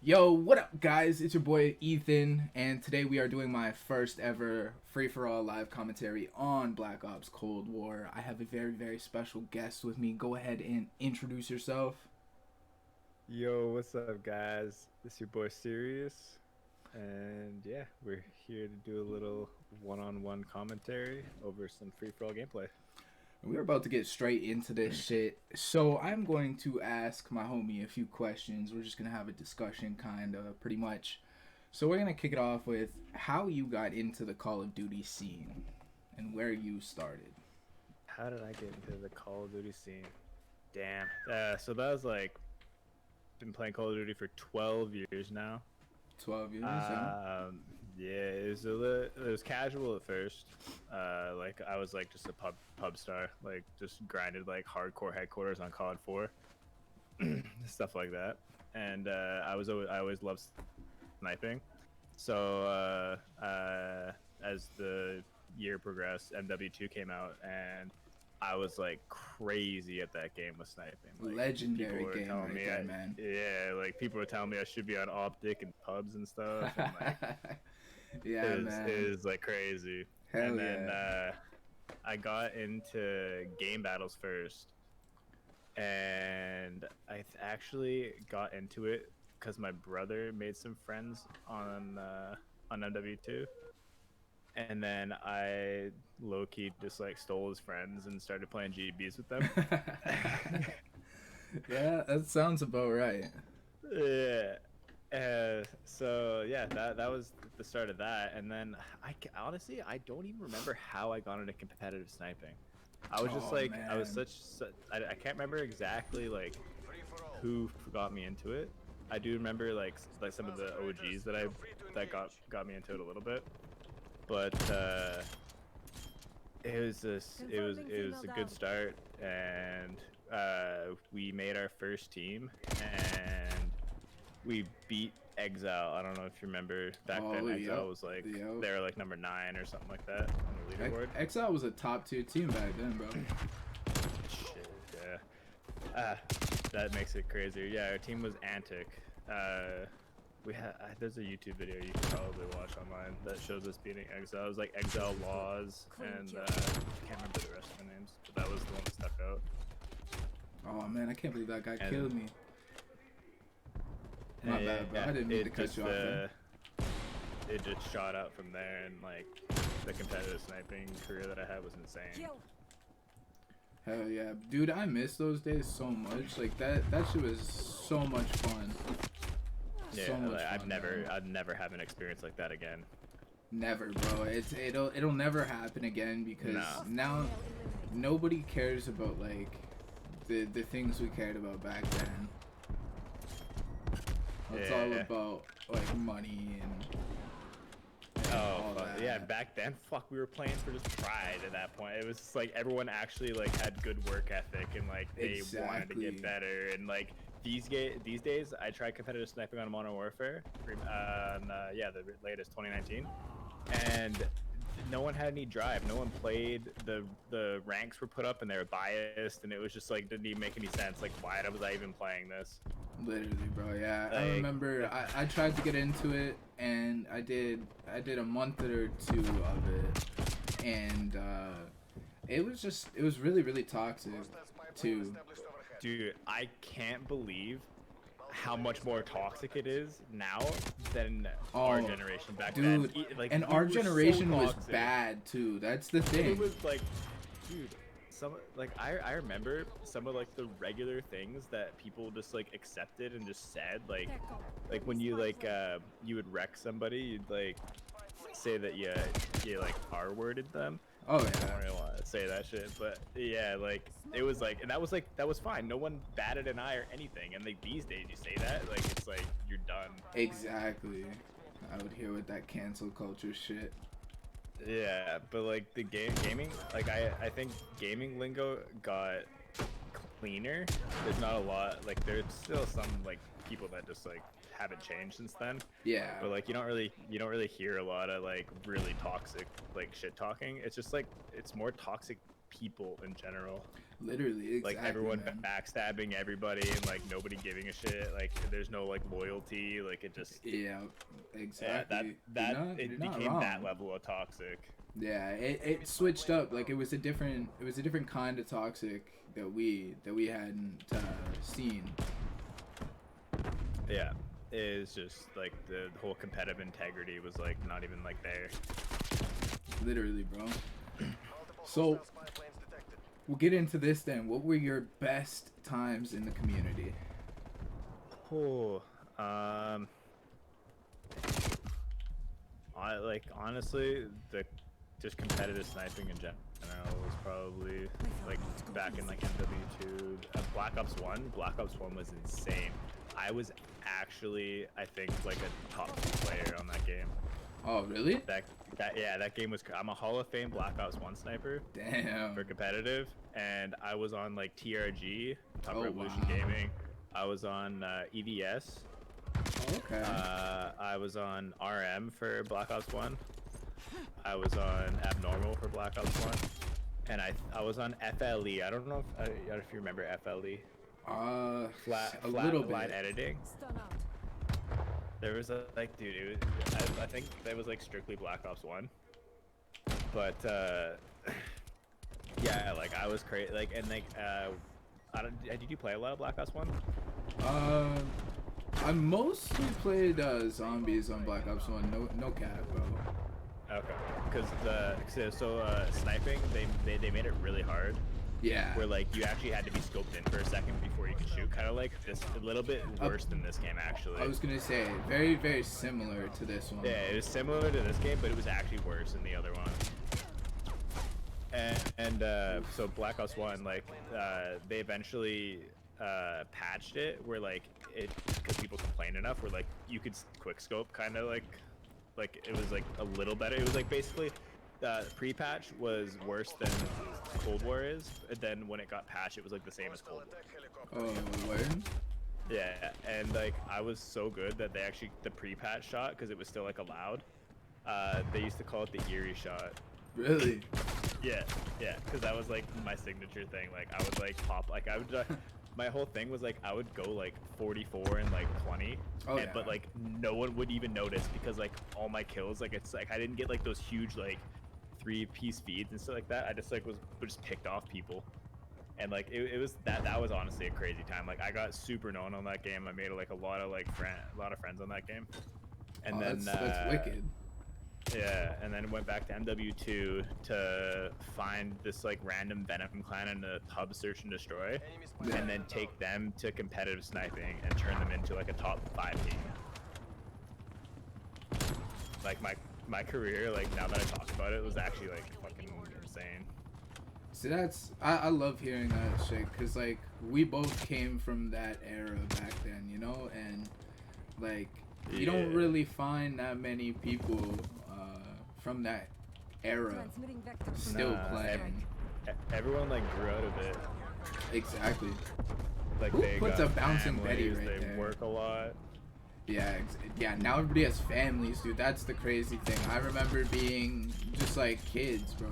Yo, what up, guys? It's your boy Ethan, and today we are doing my first ever free for all live commentary on Black Ops Cold War. I have a very special guest with me. Go ahead and introduce yourself. Yo, what's up, guys? This your boy Sirius, and yeah, we're here to do a little one-on-one commentary over some free-for-all gameplay. We're about to get straight into this shit. So I'm going to ask my homie a few questions. We're just gonna have a discussion, kind of, pretty much. So we're gonna kick it off with how you got into the Call of Duty scene and where you started. How did I get into the Call of Duty scene? Damn. So that was like been playing Call of Duty for 12 years now. 12 years, huh? Yeah, it was casual at first. Like I was like just a pub star, like just grinded like hardcore headquarters on COD 4, stuff like that. And I always loved sniping. So as the year progressed, MW2 came out, and I was like crazy at that game with sniping. Like Legendary people were game telling right me, there, man. yeah, like people were telling me I should be on optic and pubs and stuff, and like Yeah, man. it was like crazy. Hell And then yeah. I got into game battles first, and actually got into it because my brother made some friends on MW2, and then I low key just like stole his friends and started playing GBs with them. Yeah, that sounds about right. Yeah. So yeah, that was the start of that, and then honestly I don't even remember how I got into competitive sniping. I was just Oh like man. I can't remember exactly like who got me into it. I do remember like some of the OGs that got me into it a little bit, but it was a good start, and we made our first team, and we beat Exile. I don't know if you remember back Oh then. Exile yep. was like Yep. they were like number 9 or something like that on the leaderboard. Exile was a top tier team back then, bro. Shit, yeah. Ah, that makes it crazier. Yeah, our team was antic. We had there's a YouTube video you can probably watch online that shows us beating Exile. It was like Exile Laws, and I can't remember the rest of the names, but that was the one that stuck out. Oh man, I can't believe that guy And killed me. My bad, bro. yeah, I didn't mean to cut you off there. it just shot up from there, and like the competitive sniping career that I had was insane. Hell yeah, dude! I miss those days so much. Like that shit was so much fun. Yeah, So much like, fun, man. I'd never have an experience like that again. Never, bro. It'll never happen again because No. now nobody cares about like the things we cared about back then. It's all Yeah. about like money and Oh, all that. yeah. Back then, fuck, we were playing for just pride at that point. It was just like everyone actually like had good work ethic, and like they wanted to Exactly. get better. And like these days, I tried competitive sniping on Modern Warfare, yeah, the latest 2019, and no one had any drive. No one played. The ranks were put up and they were biased, and it was just like didn't even make any sense. Like, why was I even playing this? Literally, bro. Yeah, I Like, remember I tried to get into it, and I did a month or two of it, and it was really toxic too. dude, I can't believe how much more toxic it is now than our Oh, generation back then. dude, Like, and we our were so generation was toxic. bad too. That's the It thing. was like, dude, some like I remember some of like the regular things that people just like accepted and just said, like when you like you would wreck somebody, you'd like say that you like R-worded them. Oh I don't yeah, really want to say that shit, but yeah, like it was like, and that was fine. No one batted an eye or anything. And like these days, you say that, like it's like you're done. exactly. I would hear with that cancel culture shit. Yeah, but like the gaming, like I think gaming lingo got cleaner. There's not a lot, like there's still some like people that just like haven't changed since then. Yeah, But like you don't really hear a lot of like really toxic like shit talking. It's just like it's more toxic people in general. Literally, exactly. Like everyone man. backstabbing everybody and like nobody giving a shit. Like there's no like loyalty. Like it just Yeah, exactly. It You're not became wrong. that level of toxic. Yeah, it switched up. Like it was a different kind of toxic that we hadn't seen. Yeah, it was just like the whole competitive integrity was like not even like there. Literally, bro. So we'll get into this then. What were your best times in the community? Oh, I like honestly the just competitive sniping in general was probably like back in like MW2, Black Ops 1. Black Ops 1 was insane. I was actually I think like a top 2 player on that game. Oh, really? That game was. I'm a Hall of Fame Black Ops 1 sniper. Damn. For competitive, and I was on like TRG, Top Revolution wow. Gaming. I was on EVS. Okay. I was on RM for Black Ops 1. I was on Abnormal for Black Ops 1, and I was on FLE. I don't know if you remember FLE. A little line bit. editing. There was like, dude, it was, I think that was like strictly Black Ops 1. But yeah, like I was crazy. Like and like did you play a lot of Black Ops 1? I mostly played zombies on Black Ops 1. No cap, bro. Okay, because sniping they made it really hard. Yeah. Where like you actually had to be scoped in for a second before you could shoot, kind of like this, a little bit worse than this game actually. I was gonna say very very similar to this one. Yeah, it was similar to this game, but it was actually worse than the other one. And so Black Ops 1, like they eventually patched it where like it because people complained enough, where like you could quick scope, kind of like it was like a little better. It was like basically. Pre-patch was worse than Cold War is, and then when it got patched, it was like the same as Cold War. Oh, word? Yeah, and like I was so good that they actually the pre-patch shot, because it was still like allowed. They used to call it the Eerie shot. Really? Yeah, because that was like my signature thing. Like I would like pop, like I would. My whole thing was like I would go like 44 and like 20, but like no one would even notice because like all my kills, like it's like I didn't get like those huge like 3-piece feeds and stuff like that. I just like would just picked off people, and like it was that was honestly a crazy time. Like I got super known on that game. I made like a lot of friends on that game, and then that's wicked. Yeah, and then went back to MW2 to find this like random Venom clan in the pub, search and destroy, and then take them to competitive sniping and turn them into like a top 5 team. Like my career, like now that I talk about it, was actually like fucking insane. So I love hearing that shit, cause like we both came from that era back then, you know, and like you don't really find that many people from that era still playing. Everyone like grew out of it. Exactly. Like Who they puts got a bouncing Betty families, right they there? work a lot. Yeah, now everybody has families, dude. That's the crazy thing. I remember being just like kids, bro.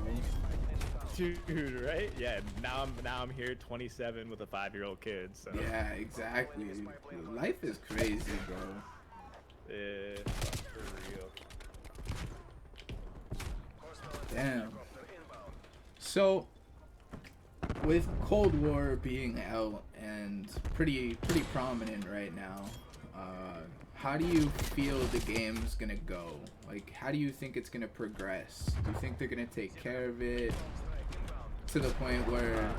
Dude, right? Yeah, now I'm here 27 with a 5-year-old kid, so. Yeah, exactly. Life is crazy, bro. Yeah, for real. Damn. So, with Cold War being out and pretty prominent right now, how do you feel the game's gonna go? Like, how do you think it's gonna progress? Do you think they're gonna take care of it to the point where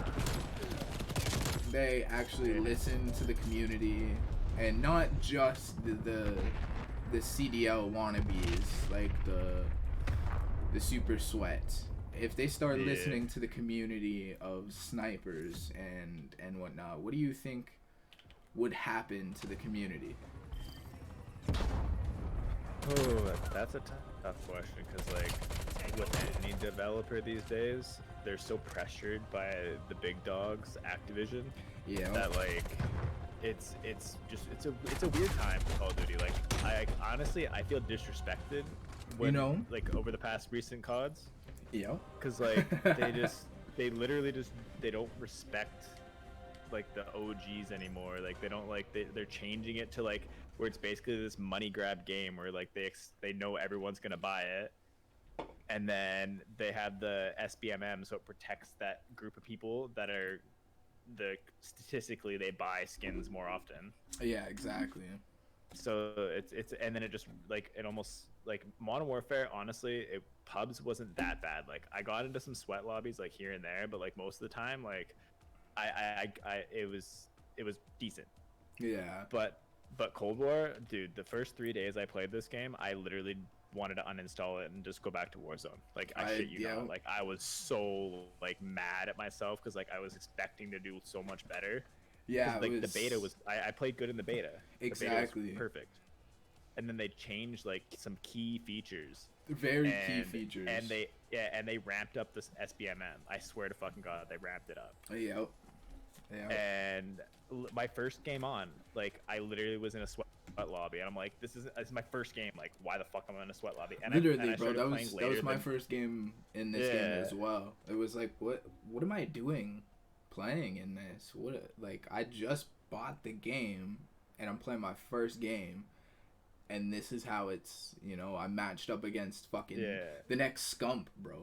they actually listen to the community and not just the CDL wannabes, like the super sweat? If they start listening to the community of snipers and whatnot, what do you think would happen to the community? Oh, that's a tough question, because like with any developer these days, they're so pressured by the big dogs, Activision, that like it's a weird time for Call of Duty. Like I honestly I feel disrespected when like over the past recent CODs. Yeah. Because like they literally just they don't respect like the OGs anymore. Like they don't like they're changing it to like where it's basically this money grab game where like they know everyone's gonna buy it, and then they have the SBMM, so it protects that group of people that are statistically they buy skins more often. Yeah, exactly. So it's and then it just like it almost like Modern Warfare, honestly, pubs wasn't that bad. Like I got into some sweat lobbies like here and there, but like most of the time like I it was decent. Yeah. But Cold War, dude, the first 3 days I played this game, I literally wanted to uninstall it and just go back to Warzone. Like I shit you not. Like I was so like mad at myself because like I was expecting to do so much better. Yeah, like the beta was I played good in the beta. Exactly. The beta was perfect. And then they changed like some key features. Very key features. And they ramped up this SBMM. I swear to fucking God, they ramped it up. Yep. And my first game on, like I literally was in a sweat lobby, and I'm like, this is my first game. Like, why the fuck am I in a sweat lobby? And literally, bro, that was my first game in this game as well. It was like, what am I doing playing in this? Like I just bought the game and I'm playing my first game, and this is how it's, you know, I matched up against fucking the next scump, bro.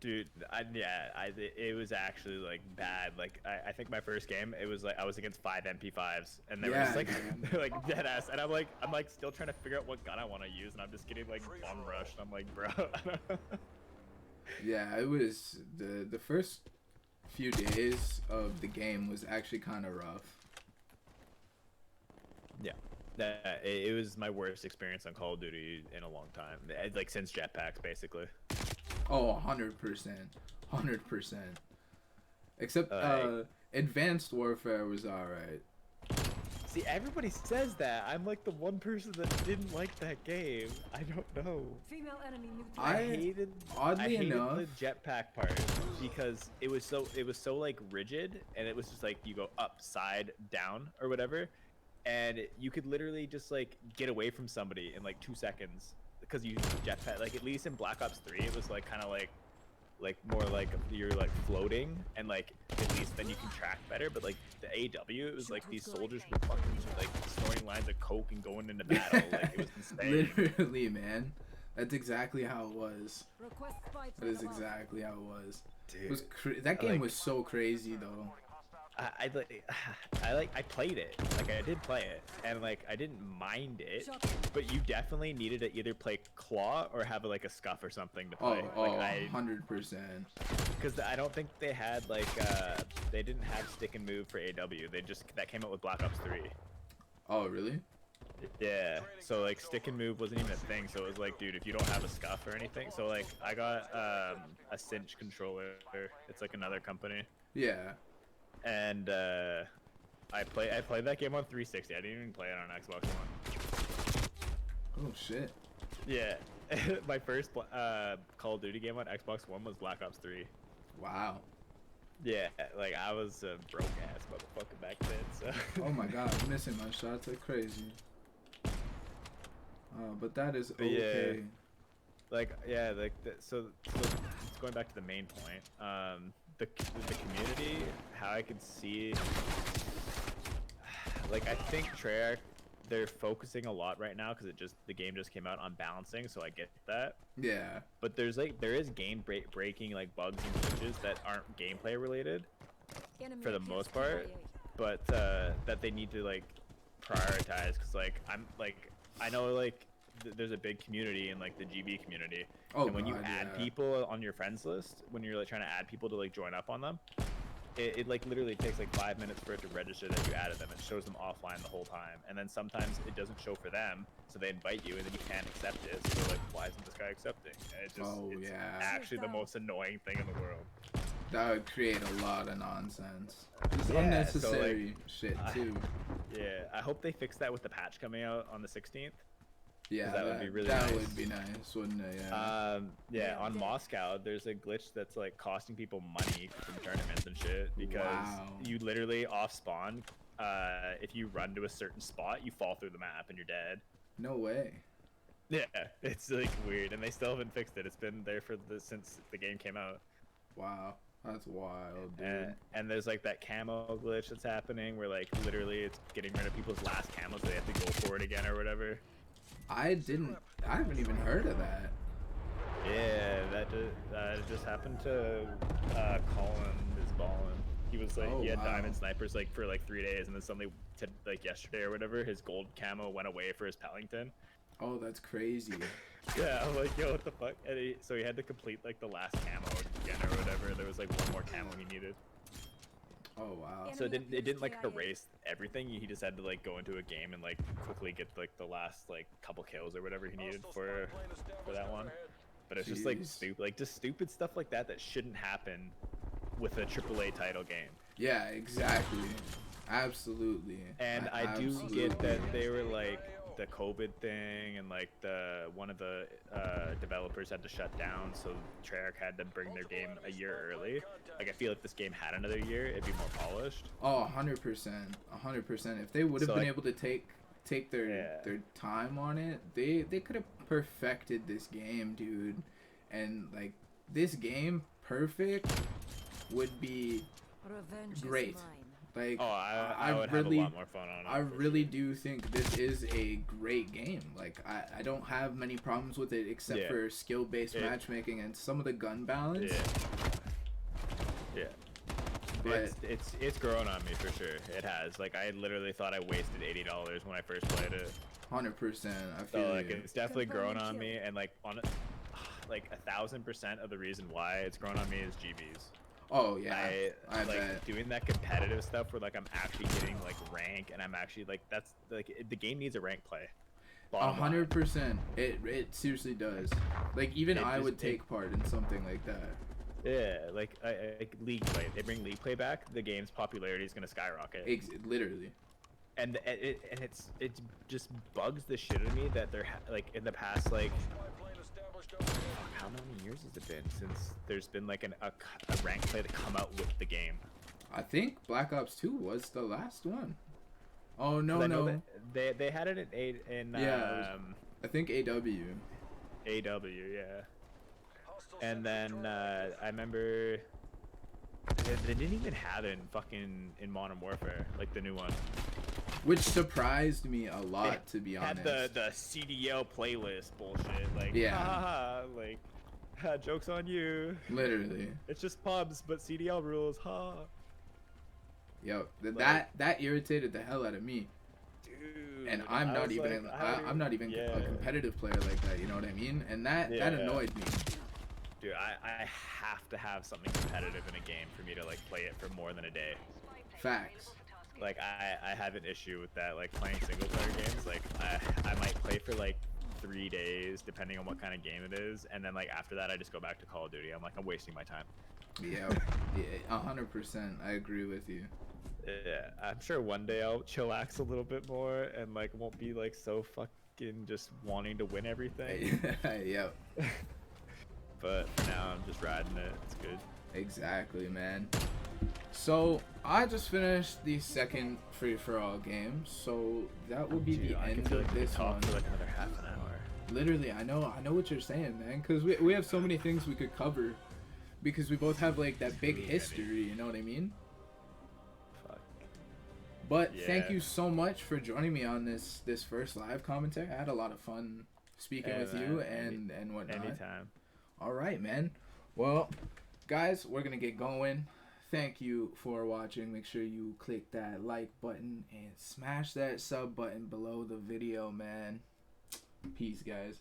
Dude, it was actually like bad. Like I think my first game, it was like I was against 5 MP5s, and they were just like they're like dead ass, and I'm like still trying to figure out what gun I want to use, and I'm just getting like bomb rushed. And I'm like, bro. Yeah, it was the first few days of the game was actually kind of rough. Yeah. It was my worst experience on Call of Duty in a long time. Like since jetpacks, basically. Oh, 100%. 100%. Except Advanced Warfare was alright. See, everybody says that. I'm like the one person that didn't like that game. I don't know. Female enemy I hated enough the jetpack part because it was so like rigid, and it was just like you go up, side, down, or whatever, and you could literally just like get away from somebody in like 2 seconds because you use jetpack. Like at least in Black Ops 3, it was like kind of like more like you're like floating, and like at least then you can track better. But like the AW, it was like these soldiers were fucking like snorting lines of coke and going into battle. Like it was insane. Literally, man. That's exactly how it was. That is exactly how it was. Dude, it was that game was so crazy though. I played it. Like I did play it, and like I didn't mind it, but you definitely needed to either play claw or have like a scuff or something to play. Like 100%. Because I don't think they had like they didn't have stick and move for AW. That came out with Black Ops 3. Oh really? Yeah. So like stick and move wasn't even a thing. So it was like, dude, if you don't have a scuff or anything. So like I got a Cinch controller. It's like another company. Yeah. And I played that game on 360. I didn't even play it on Xbox One. Oh shit. Yeah. My first Call of Duty game on Xbox One was Black Ops 3. Wow. Yeah, like I was a broke ass motherfucker back then. So. Oh my god, I'm missing my shots like crazy. But that is okay. Yeah. So it's going back to the main point. The community, how I can see, like I think Treyarch, they're focusing a lot right now because the game just came out on balancing, so I get that. Yeah. But there is game breaking like bugs and glitches that aren't gameplay related, for the most part, but that they need to like prioritize, because like I know like there's a big community in like the GB community. And when you add people on your friends list, when you're like trying to add people to like join up on them, it like literally takes like 5 minutes for it to register that you added them. It shows them offline the whole time, and then sometimes it doesn't show for them, so they invite you and then you can't accept it. So they're like, why isn't this guy accepting? And it's actually the most annoying thing in the world. That would create a lot of nonsense. It's unnecessary shit too. Yeah, I hope they fix that with the patch coming out on the 16th. Yeah, that would be really nice. That would be nice, wouldn't it? Yeah. On Moscow, there's a glitch that's like costing people money from tournaments and shit, because you literally off spawn. If you run to a certain spot, you fall through the map and you're dead. No way. Yeah, it's like weird, and they still haven't fixed it. It's been there since the game came out. Wow, that's wild, dude. And there's like that camo glitch that's happening where like literally it's getting rid of people's last camos, so they have to go for it again or whatever. I haven't even heard of that. Yeah, that just happened to Colin is balling. He was like, Oh, he had wow. diamond snipers like for like 3 days, and then suddenly, like yesterday or whatever, his gold camo went away for his Pellington. Oh, that's crazy. Yeah, I'm like, yo, what the fuck? And so he had to complete like the last camo again or whatever. There was like one more camo he needed. Oh, wow. So it didn't like erase everything. He just had to like go into a game and like quickly get like the last like couple kills or whatever he needed for that one. But it's just like stupid stuff like that that shouldn't happen with a AAA title game. Yeah, exactly. Absolutely. And I do get that they were like the COVID thing, and like one of the developers had to shut down, so Treyarch had to bring their game a year early. Like I feel like this game had another year, it'd be more polished. Oh, 100%, 100%. If they would have been able to take their time on it, they could have perfected this game, dude. And like this game, perfect, would be great. Like, I would have a lot more fun on it. I really do think this is a great game. Like, I don't have many problems with it except for skill-based matchmaking and some of the gun balance. Yeah. But it's grown on me for sure. It has. Like, I literally thought I wasted $80 when I first played it. 100%. I feel so, like, you. it's definitely grown on me, and like like 1,000% of the reason why it's grown on me is GBs. Oh yeah, I like bet. doing that competitive stuff where like I'm actually getting like rank, and I'm actually like that's like the game needs a rank play. 100%. It seriously does. Like even I would take part in something like that. Yeah, like league play. They bring league play back, the game's popularity is gonna skyrocket. Literally. And it just bugs the shit out of me that they're like in the past like. How many years has it been since there's been like a rank play to come out with the game? I think Black Ops 2 was the last one. Oh no. They had it in I think AW. AW, yeah. And then I remember they didn't even have it in Modern Warfare, like the new one. Which surprised me a lot, to be honest. Had the CDL playlist bullshit, like like jokes on you. Literally. It's just pubs, but CDL rules, ha. Yo, that irritated the hell out of me. Dude. And I'm not even I'm not even a competitive player like that. You know what I mean? And that annoyed me. Dude, I have to have something competitive in a game for me to like play it for more than a day. Facts. Like I have an issue with that, like playing single player games. Like I might play for like 3 days depending on what kind of game it is, and then like after that I just go back to Call of Duty. I'm like, I'm wasting my time. Yeah, 100%. I agree with you. Yeah, I'm sure one day I'll chillax a little bit more and like won't be like so fucking just wanting to win everything. Yeah. But for now I'm just riding it. It's good. Exactly, man. So I just finished the second free-for-all game, so that will be the end of this one. For like another half an hour. Literally, I know what you're saying, man, because we have so many things we could cover, because we both have like that big history. You know what I mean? Fuck. But thank you so much for joining me on this first live commentary. I had a lot of fun speaking with you and whatnot. Anytime. All right, man. Well, guys, we're gonna get going. Thank you for watching. Make sure you click that like button and smash that sub button below the video, man. Peace, guys.